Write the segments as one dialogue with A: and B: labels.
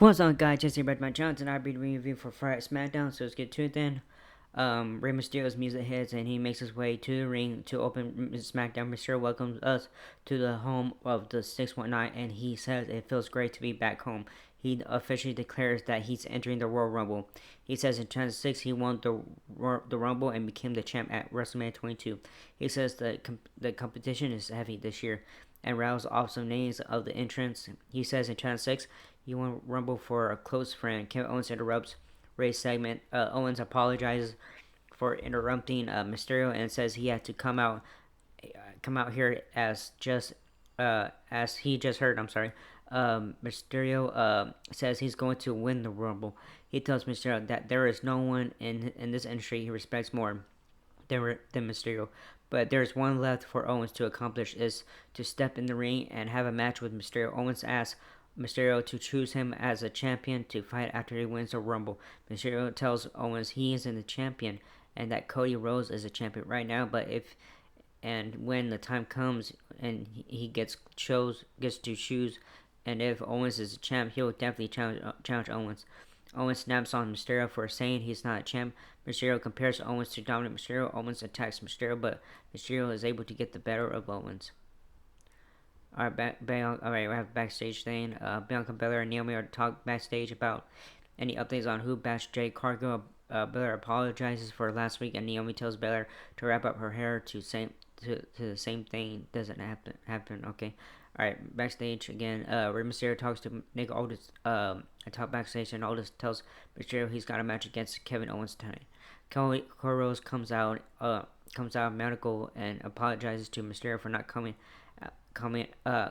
A: What's up, guys? Jesse Redman Johnson. I'll be reviewing for Friday Smackdown, so let's get to it then. Rey Mysterio's music hits and he makes his way to the ring to open Smackdown. Mysterio welcomes us to the home of the 619 and he says it feels great to be back home. He officially declares that he's entering the Royal Rumble. He says in 2006 he won the Rumble and became the champ at WrestleMania 22. He says the competition is heavy this year and rattles off some names of the entrants. He says in 2006 he won Rumble for a close friend. Kevin Owens interrupts Ray's segment. Owens apologizes for interrupting Mysterio and says he had to come out here as he just heard. I'm sorry. Mysterio says he's going to win the Rumble. He tells Mysterio that there is no one in this industry he respects more than Mysterio. But there's one left for Owens to accomplish is to step in the ring and have a match with Mysterio. Owens asks Mysterio to choose him as a champion to fight after he wins the Rumble. Mysterio tells Owens he isn't the champion and that Cody Rhodes is a champion right now, but if and when the time comes and he gets to choose, and if Owens is a champ, he'll definitely challenge Owens. Owens snaps on Mysterio for saying he's not a champ. Mysterio compares Owens to Dominic Mysterio. Owens attacks Mysterio, but Mysterio is able to get the better of Owens. Alright, we have a backstage thing. Bianca Belair and Naomi are talk backstage about any updates on who bashed Jade Cargill. Belair apologizes for last week, and Naomi tells Belair to wrap up her hair to the same thing doesn't happen. Okay. Alright, backstage again. Rey Mysterio talks to Nick Aldis. Talk backstage, and Aldis tells Mysterio he's got a match against Kevin Owens tonight. Cody Rhodes comes out of medical and apologizes to Mysterio for not coming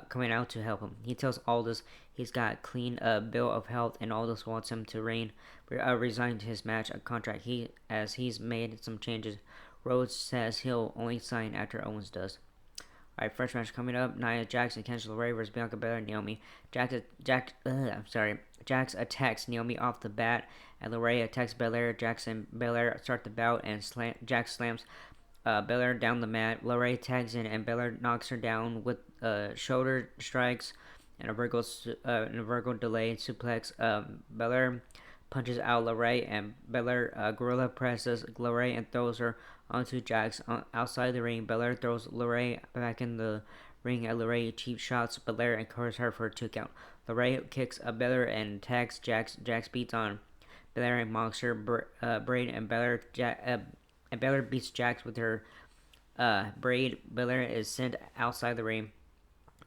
A: out to help him. He tells Aldous he's got a clean bill of health, and Aldous wants him to resign his match contract. He's made some changes. Rhodes says he'll only sign after Owens does. Alright, first match coming up: Nia Jax and Candice LeRae versus Bianca Belair and Naomi. Jax attacks Naomi off the bat, and LeRae attacks Belair. Jax and Belair start the bout, and Jax slams Belair down the mat. LeRae tags in, and Belair knocks her down with shoulder strikes and a vertical delay suplex. Belair punches out LeRae, and Belair gorilla presses LeRae and throws her onto Jax outside the ring. Belair throws LeRae back in the ring at LeRae cheap shots Belair and covers her for a 2 count. LeRae kicks Belair and tags Jax. Jax beats on Belair and mocks her braid, and Belair beats Jax with her braid. Belair is sent outside the ring.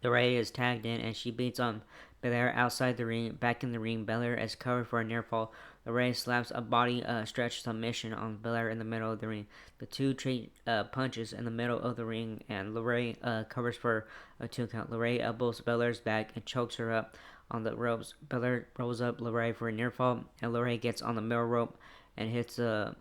A: LeRae is tagged in, and she beats on Belair outside the ring. Back in the ring, Belair is covered for a near fall. LeRae slaps a body stretch submission on Belair in the middle of the ring. The two trade punches in the middle of the ring, and LeRae covers for a 2 count. LeRae elbows Belair's back and chokes her up on the ropes. Belair rolls up LeRae for a near fall, and LeRae gets on the middle rope and hits a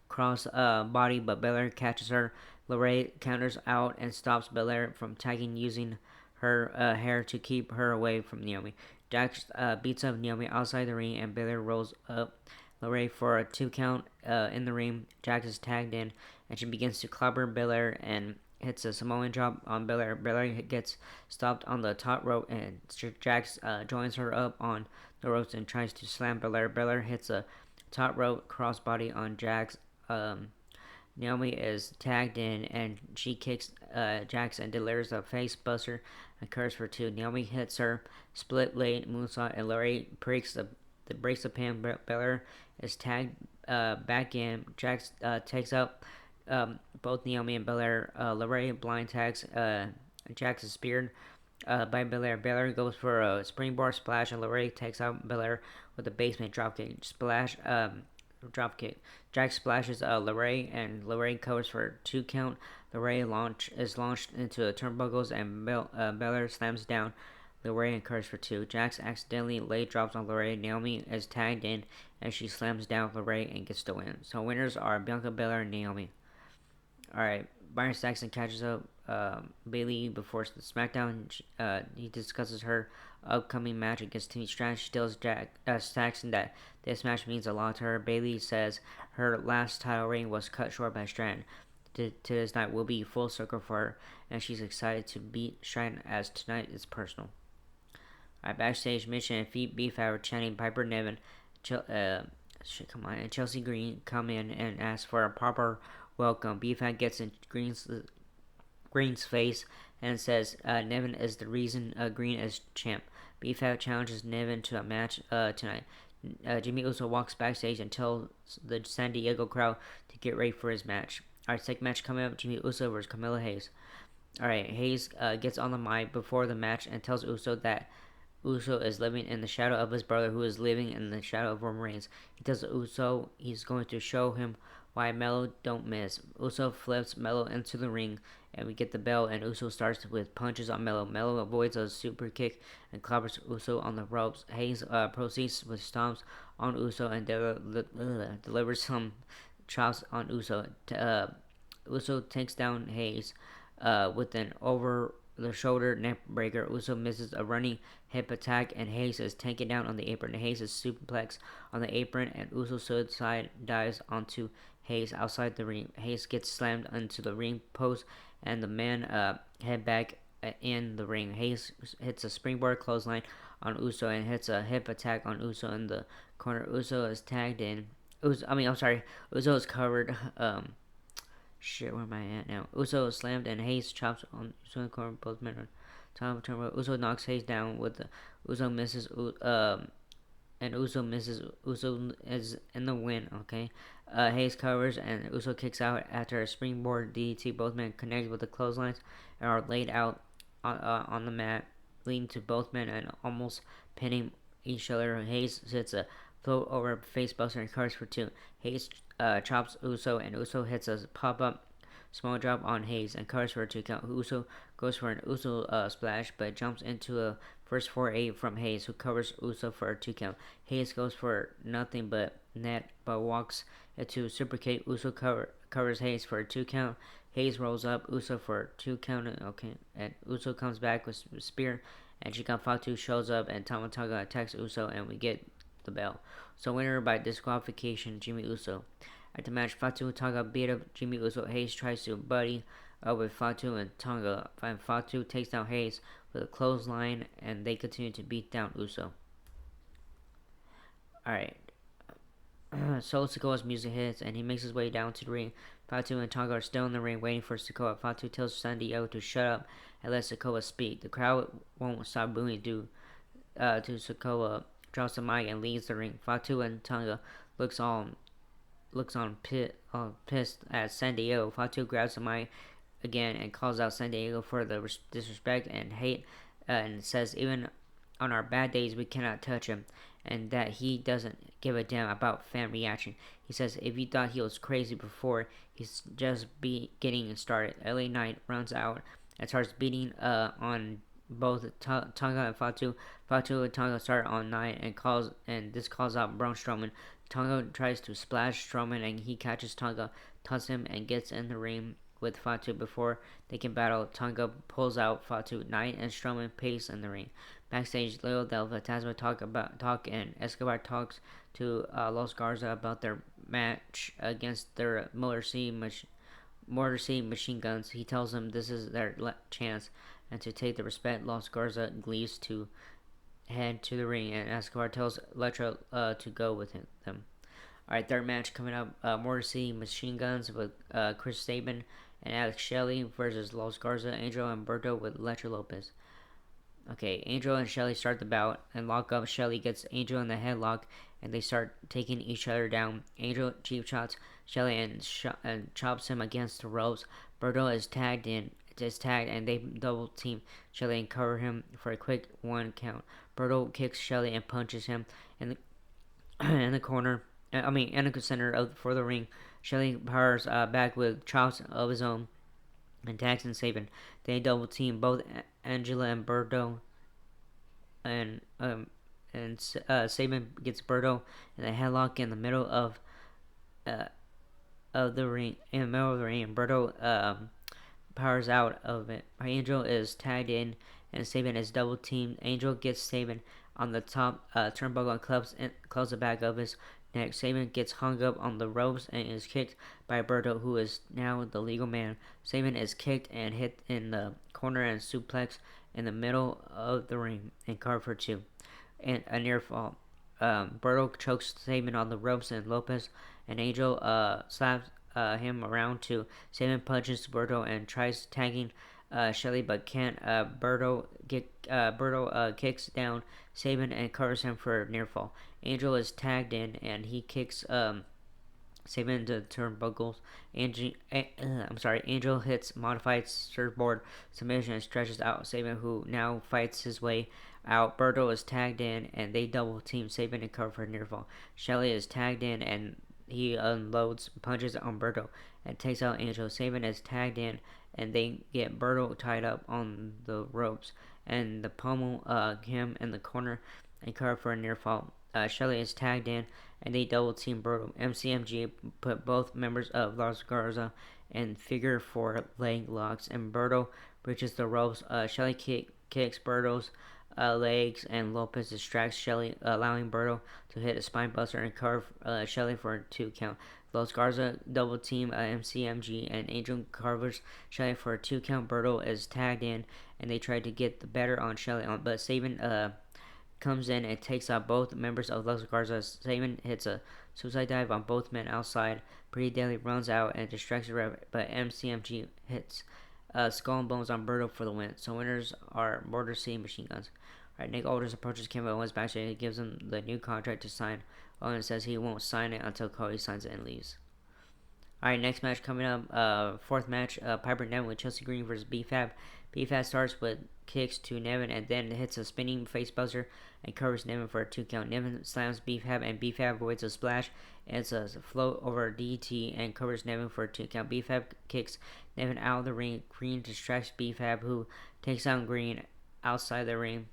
A: cross body, but Belair catches her. LeRae counters out and stops Belair from tagging using her hair to keep her away from Naomi. Jax beats up Naomi outside the ring, and Belair rolls up LeRae for a 2 count in the ring. Jax is tagged in, and she begins to clobber Belair and hits a Samoan drop on Belair. Belair gets stopped on the top rope, and Jax joins her up on the ropes and tries to slam Belair. Belair hits a top rope crossbody on Jax. Naomi is tagged in, and she kicks Jax and delivers a face buster and curves for 2. Naomi hits her split blade moonsault, and LeRae breaks the pin. Belair is tagged back in. Jax takes up both Naomi and Belair. LeRae blind tags Jax is speared by Belair. Belair goes for a springboard splash, and LeRae takes out Belair with a basement dropkick splash. Dropkick. Jax splashes LeRae, and LeRae covers for a 2 count. LeRae is launched into the turnbuckles, and Belair slams down LeRae and curves for 2. Jax accidentally lay drops on LeRae. Naomi is tagged in, and she slams down LeRae and gets the win. So winners are Bianca Belair and Naomi. Alright, Byron Saxton catches up Bayley before the Smackdown. He discusses her upcoming match against Timmy Stratton. She tells Saxton that this match means a lot to her. Bayley says her last title reign was cut short by Stratton. To this night will be full circle for her, and she's excited to beat Stratton as tonight is personal. Alright, backstage, Mission and Feet Beef are chanting Piper Niven. Come on, and Chelsea Green come in and ask for a proper welcome. Beefhead gets in Green's face and says Niven is the reason Green is champ. Beefhead challenges Niven to a match tonight. Jimmy Uso walks backstage and tells the San Diego crowd to get ready for his match. Alright, second match coming up: Jimmy Uso versus Camilla Hayes. Alright, Hayes gets on the mic before the match and tells Uso that Uso is living in the shadow of his brother, who is living in the shadow of Roman Reigns. He tells Uso he's going to show him why Melo don't miss. Uso flips Melo into the ring, and we get the bell, and Uso starts with punches on Melo. Melo avoids a super kick and clobbers Uso on the ropes. Hayes proceeds with stomps on Uso and delivers some chops on Uso. Uso takes down Hayes with an over the shoulder neck breaker. Uso misses a running hip attack, and Hayes is taken down on the apron. Hayes is suplex on the apron, and Uso suicide dives onto Hayes outside the ring. Hayes gets slammed into the ring post, and the men head back in the ring. Hayes hits a springboard clothesline on Uso and hits a hip attack on Uso in the corner. Uso is tagged in. Uso is covered. Shit, where am I at now? Uso is slammed and Hayes chops on Uso in the corner. Both men are top of turn. Uso knocks Hayes down with the Uso misses. And Uso misses. Uso is in the win. Okay. Hayes covers and Uso kicks out after a springboard DDT. Both men connect with the clotheslines and are laid out on the mat, leading to both men and almost pinning each other. Hayes hits a float over face buster and covers for two. Hayes chops Uso, and Uso hits a pop-up small drop on Hayes and covers for a 2 count. Uso goes for an Uso splash, but jumps into a first 4-8 from Hayes, who covers Uso for a 2 count. Hayes goes for nothing but net, but walks into super kick. Uso covers Hayes for a 2 count. Hayes rolls up Uso for a 2 count. Okay, and Uso comes back with spear, and Chikan Fatu shows up, and Tama Tonga attacks Uso, and we get the bell. So winner by disqualification, Jimmy Uso. At the match, Fatu Tonga beat up Jimmy Uso. Hayes tries to buddy with Fatu and Tonga, and Fatu takes down Hayes with a clothesline, and they continue to beat down Uso. Alright. Solo Sikoa's music hits, and he makes his way down to the ring. Fatu and Tonga are still in the ring waiting for Sikoa. Fatu tells San Diego to shut up and let Sikoa speak. The crowd won't stop booing to Sikoa. Drops the mic and leaves the ring. Fatu and Tonga looks pissed at San Diego. Fatu grabs the mic again and calls out San Diego for the disrespect and hate, and says even on our bad days we cannot touch him, and that he doesn't give a damn about fan reaction. He says if you thought he was crazy before, he's just getting started. LA Knight runs out and starts beating on both Tonga and Fatu. Fatu and Tonga start on Knight and this calls out Braun Strowman. Tonga tries to splash Strowman, and he catches Tonga, taunts him, and gets in the ring with Fatu before they can battle. Tonga pulls out Fatu. Knight and Strowman pace in the ring. Backstage, Leo Del Fantasma talk and Escobar talks to Los Garza about their match against their Motor City machine guns. He tells them this is their chance, and to take the respect, Los Garza leaves to head to the ring, and Escobar tells Electra to go with them. Alright, third match coming up, Motor City Machine Guns with Chris Sabin and Alex Shelley versus Los Garza, Angel and Berto with Electra Lopez. Okay, Angel and Shelley start the bout and lock up. Shelley gets Angel in the headlock, and they start taking each other down. Angel cheap shots Shelley and chops him against the ropes. Berto is tagged, and they double team Shelley and cover him for a quick 1 count. Berto kicks Shelley and punches him in the corner. In the center for the ring. Shelley powers back with chops of his own and tags and Sabin. They double team both Angela and Berto, and Sabin gets Berto in the headlock in the middle of the ring. And Berto powers out of it. Angel is tagged in, and Sabin is double teamed. Angel gets Sabin on the top turnbuckle and clubs the back of his neck. Sabin gets hung up on the ropes and is kicked by Berto, who is now the legal man. Sabin is kicked and hit in the corner and suplex, in the middle of the ring and covered for 2. And a near fall. Berto chokes Saban on the ropes, and Lopez and Angel slaps him around to Saban punches Berto and tries tagging Shelly, but can't. Berto kicks down Saban and covers him for a near fall. Angel is tagged in, and he kicks Saban into turnbuckles. Angel hits modified surfboard submission and stretches out Saban, who now fights his way out. Berto is tagged in, and they double team Saban and cover for near fall. Shelly is tagged in, and he unloads punches on Berto and takes out Angel. Saban is tagged in, and they get Berto tied up on the ropes, and the pummel him in the corner and cover for a near fall. Shelly is tagged in, and they double team Berto. MCMG put both members of Los Garza in figure 4 leg locks, and Berto reaches the ropes. Shelly kicks Berto's legs, and Lopez distracts Shelly, allowing Berto to hit a spine buster and carve Shelly for a 2 count. Los Garza double team MCMG, and Angel carves Shelly for a 2 count. Berto is tagged in, and they try to get the better on Shelly, but Saban comes in and takes out both members of Los Garza. Saban hits a suicide dive on both men outside. Pretty Deadly runs out and distracts the ref, but MCMG hits Skull and Bones on Berto for the win. So winners are Border City Machine Guns. Alright, Nick Aldis approaches Kevin Owens backstage and gives him the new contract to sign. Owens says he won't sign it until Cody signs it and leaves. Alright, next match coming up, fourth match, Piper Nevin with Chelsea Green versus B-Fab. B-Fab starts with kicks to Nevin and then hits a spinning face buster and covers Nevin for a 2 count. Nevin slams B-Fab, and B-Fab avoids a splash. It's a float over DT and covers Nevin for a 2 count. B-Fab kicks Nevin out of the ring. Green distracts B-Fab, who takes out Green outside the ring.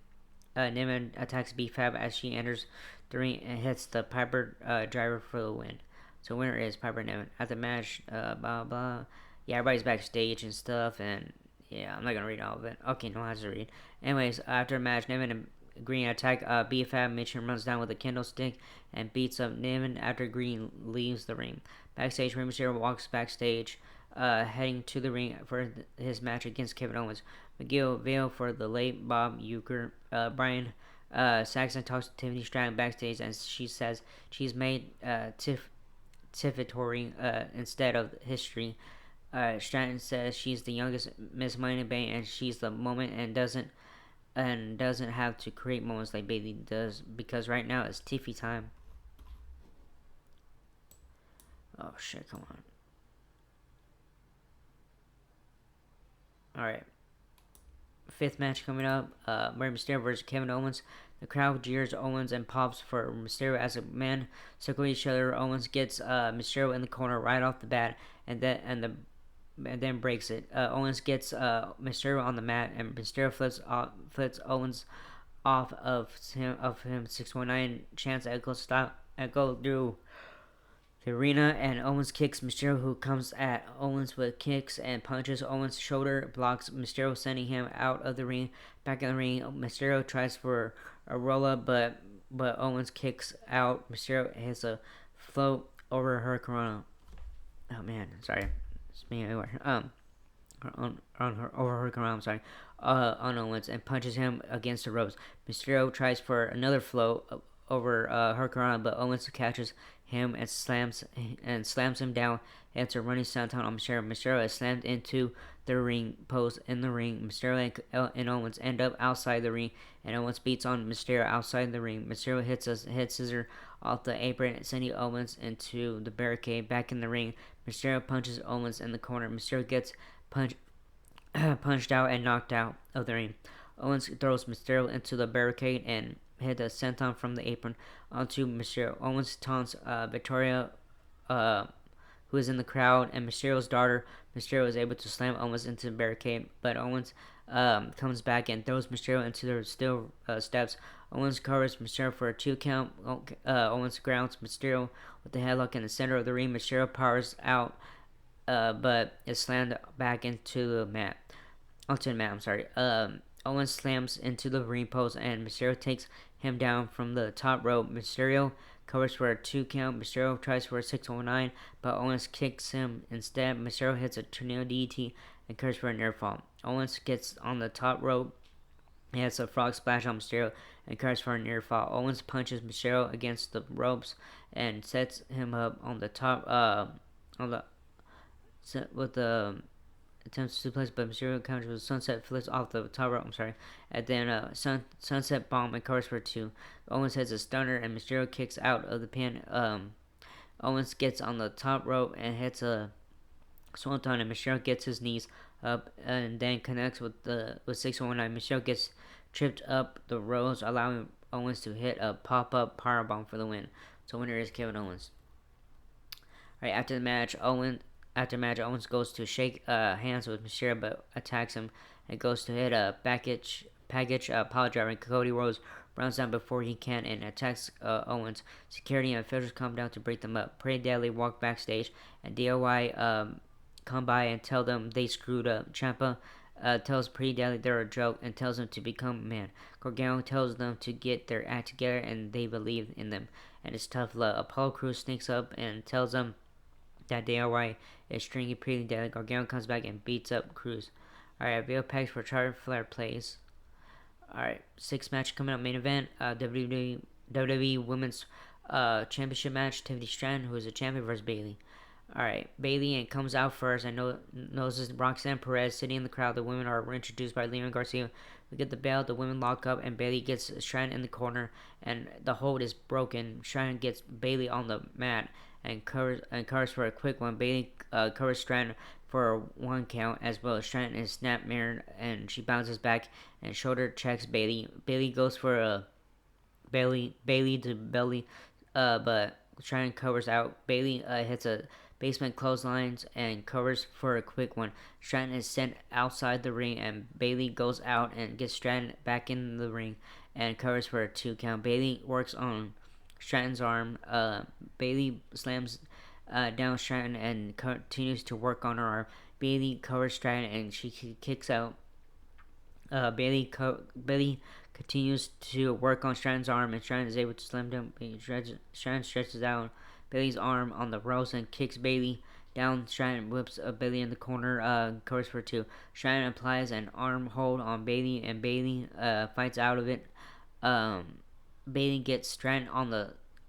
A: Nevin attacks B-Fab as she enters the ring and hits the Piper driver for the win. So winner is Piper Nevin. At the match, blah blah. Yeah, everybody's backstage and stuff, and yeah, I'm not gonna read all of it. Okay, no one has to read. Anyways, after the match, Nevin and Green attack B-Fab. Mitchum runs down with a kendo stick and beats up Nevin after Green leaves the ring. Backstage, Rey Mysterio walks backstage, heading to the ring for his match against Kevin Owens. McGill Vale for the late Bob Uecker. Brian Saxon talks to Tiffany Stratton backstage, and she says she's made Tiffatory instead of history. Stratton says she's the youngest Miss Money in the Bank, and she's the moment and doesn't have to create moments like Bailey does, because right now it's Tiffy time. Oh shit, come on. Alright. Fifth match coming up, Rey Mysterio versus Kevin Owens. The crowd jeers Owens and pops for Mysterio as a man circle each other. Owens gets Mysterio in the corner right off the bat, and then breaks it. Owens gets Mysterio on the mat, and Mysterio flips Owens off of him. 619 chance echo through the arena, and Owens kicks Mysterio, who comes at Owens with kicks and punches. Owens' shoulder blocks Mysterio, sending him out of the ring. Back in the ring, Mysterio tries for a roll-up, but Owens kicks out. Mysterio hits a float over her corona. Oh man, sorry. It's me everywhere. Over her corona, I'm sorry. On Owens, and punches him against the ropes. Mysterio tries for another float over her corona, but Owens catches him and slams him down. Hits a running senton on Mysterio. Mysterio is slammed into the ring post in the ring. Mysterio and Owens end up outside the ring, and Owens beats on Mysterio outside the ring. Mysterio hits a head scissor off the apron, sending Owens into the barricade. Back in the ring, Mysterio punches Owens in the corner. Mysterio gets punched out and knocked out of the ring. Owens throws Mysterio into the barricade and hit a senton from the apron onto Mysterio. Owens taunts Victoria, who is in the crowd, and Mysterio's daughter. Mysterio is able to slam Owens into the barricade, but Owens comes back and throws Mysterio into the steel steps. Owens covers Mysterio for a 2 count. Owens grounds Mysterio with the headlock in the center of the ring. Mysterio powers out, but is slammed back onto the mat. Owens slams into the ring post, and Mysterio takes him down from the top rope. Mysterio covers for a 2 count. Mysterio tries for a 619, but Owens kicks him instead. Mysterio hits a tornado DDT and covers for a near fall. Owens gets on the top rope He has a frog splash on Mysterio and covers for a near fall. Owens punches Mysterio against the ropes and sets him up on the top. On the with the attempts to suplex, but Mysterio counters with a sunset flips off the top rope. I'm sorry, and then sunset bomb and covers for two. Owens has a stunner and Mysterio kicks out of the pin. Owens gets on the top rope and hits a swanton, and Mysterio gets his knees up and then connects with 619. Mysterio gets tripped up the ropes, allowing Owens to hit a pop-up powerbomb for the win. So winner is Kevin Owens. All right, after match, Owens goes to shake hands with Mysterio, but attacks him and goes to hit a package power driver. And Cody Rhodes runs down before he can and attacks Owens. Security and officials come down to break them up. Pretty Deadly walk backstage, and DIY come by and tell them they screwed up. Ciampa tells Pretty Deadly they're a joke and tells them to become a man. Gargano tells them to get their act together, and they believe in them. And it's tough love. Apollo Crews sneaks up and tells them that DIY is stringy Pretty Deadly. Gargano comes back and beats up Cruz. Alright, video packs for Charlotte Flair plays. Alright, 6 match coming up. Main event, WWE Women's Championship match. Tiffany Stratton, who is a champion, versus Bayley. Alright, Bayley and comes out first and notices Roxanne Perez sitting in the crowd. The women are introduced by Leon Garcia. We get the bell, the women lock up, and Bayley gets Stratton in the corner, and the hold is broken. Stratton gets Bayley on the mat and covers for a quick one. Bayley covers Stratton for a 1 count, as well as Stratton is snap mirrored, and she bounces back and shoulder checks Bayley. Bayley goes for a Bayley to belly, but Stratton covers out. Bayley hits a basement clotheslines and covers for a quick one. Stratton is sent outside the ring, and Bayley goes out and gets Stratton back in the ring and covers for a 2 count. Bayley works on Stratton's arm. Bayley slams down Stratton and continues to work on her arm. Bayley covers Stratton and she kicks out. Bayley continues to work on Stratton's arm, and Stratton is able to slam down. Stratton stretches out Bayley's arm on the ropes and kicks Bayley down. Stratton whips Bayley in the corner, covers for 2. Stratton applies an arm hold on Bayley, and Bayley fights out of it. Bayley gets Stratton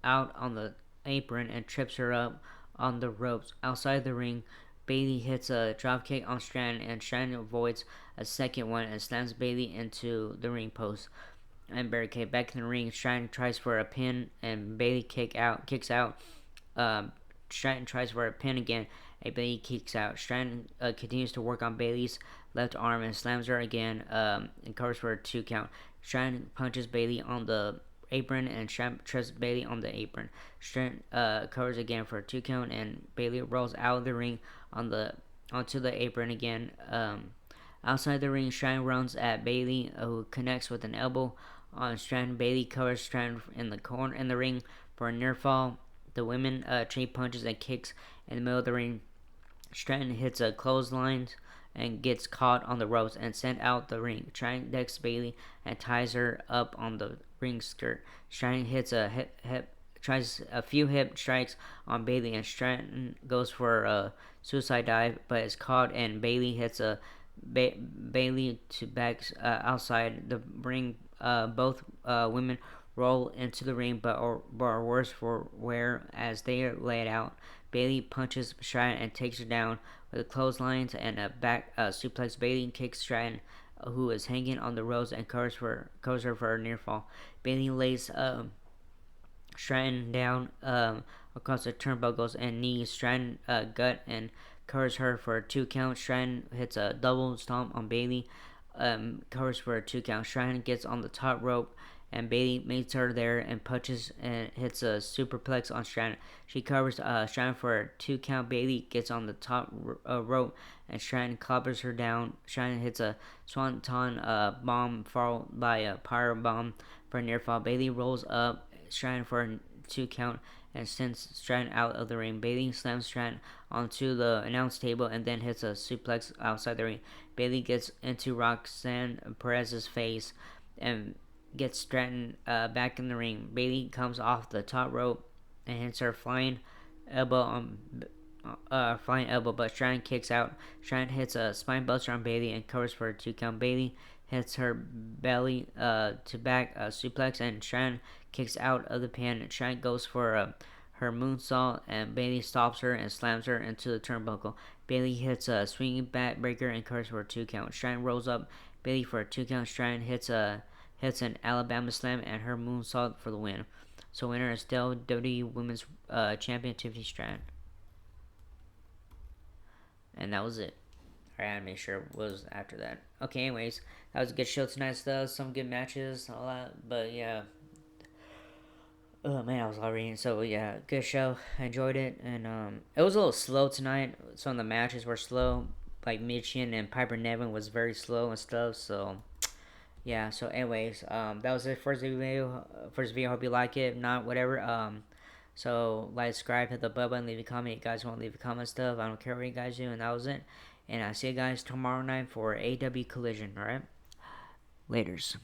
A: out on the apron and trips her up on the ropes. Outside the ring, Bayley hits a dropkick on Stratton, and Stratton avoids a second one and slams Bayley into the ring post and barricade. Back in the ring, Stratton tries for a pin, and Bayley kicks out. Stratton tries for a pin again, and Bayley kicks out. Stratton continues to work on Bayley's left arm and slams her again and covers for a 2 count. Stratton punches Bayley on the apron, and Stratton trips Bayley on the apron. Stratton covers again for a 2 count, and Bayley rolls out of the ring onto the apron again. Outside the ring, Stratton runs at Bayley, who connects with an elbow on Stratton. Bayley covers Stratton in the ring for a near fall. The women trade punches and kicks in the middle of the ring. Stratton hits a clothesline and gets caught on the ropes and sent out the ring. Stratton decks Bayley and ties her up on the ring skirt. Stratton hits tries a few hip strikes on Bayley, and Stratton goes for a suicide dive, but is caught, and Bayley hits a Bayley to back outside the ring. Both women roll into the ring, but are worse for wear as they are laid out. Bayley punches Stratton and takes her down with a clothesline and a back suplex. Bayley kicks Stratton, who is hanging on the ropes, and covers her for a near fall. Bayley lays Stratton down across the turnbuckles and knees Stratton gut and covers her for a 2 count. Stratton hits a double stomp on Bayley, covers for a 2 count. Stratton gets on the top rope, and Bayley meets her there and punches and hits a superplex on Stratton. She covers Stratton for a 2 count. Bayley gets on the top rope, and Stratton clobbers her down. Stratton hits a swanton bomb followed by a power bomb for a near fall. Bayley rolls up Stratton for a 2 count and sends Stratton out of the ring. Bayley slams Stratton onto the announce table and then hits a suplex outside the ring. Bayley gets into Roxanne Perez's face and gets Stratton back in the ring. Bayley comes off the top rope and hits her flying elbow, but Stratton kicks out. Stratton hits a spine buster on Bayley and covers for a 2 count. Bayley hits her belly to back suplex, and Strand kicks out of the pin. Strand goes for her moonsault, and Bailey stops her and slams her into the turnbuckle. Bailey hits a swinging backbreaker and curves for a 2 count. Strand rolls up Bailey for a 2 count. Strand hits an Alabama slam and her moonsault for the win. So winner is still WWE Women's Champion Tiffany Strand. And that was it. I had to make sure it was after that. Okay, anyways, that was a good show tonight. Stuff, some good matches, all that. But yeah, oh man, I was all reading. So yeah, good show. I enjoyed it, and it was a little slow tonight. Some of the matches were slow. Like Michigan and Piper Nevin was very slow and stuff. So yeah. So anyways, that was the first video. First video. Hope you like it. If not, whatever. So like, subscribe, hit the bell button, leave a comment. You guys want to leave a comment stuff. I don't care what you guys do, and that was it. And I'll see you guys tomorrow night for AW Collision. All right. Laters.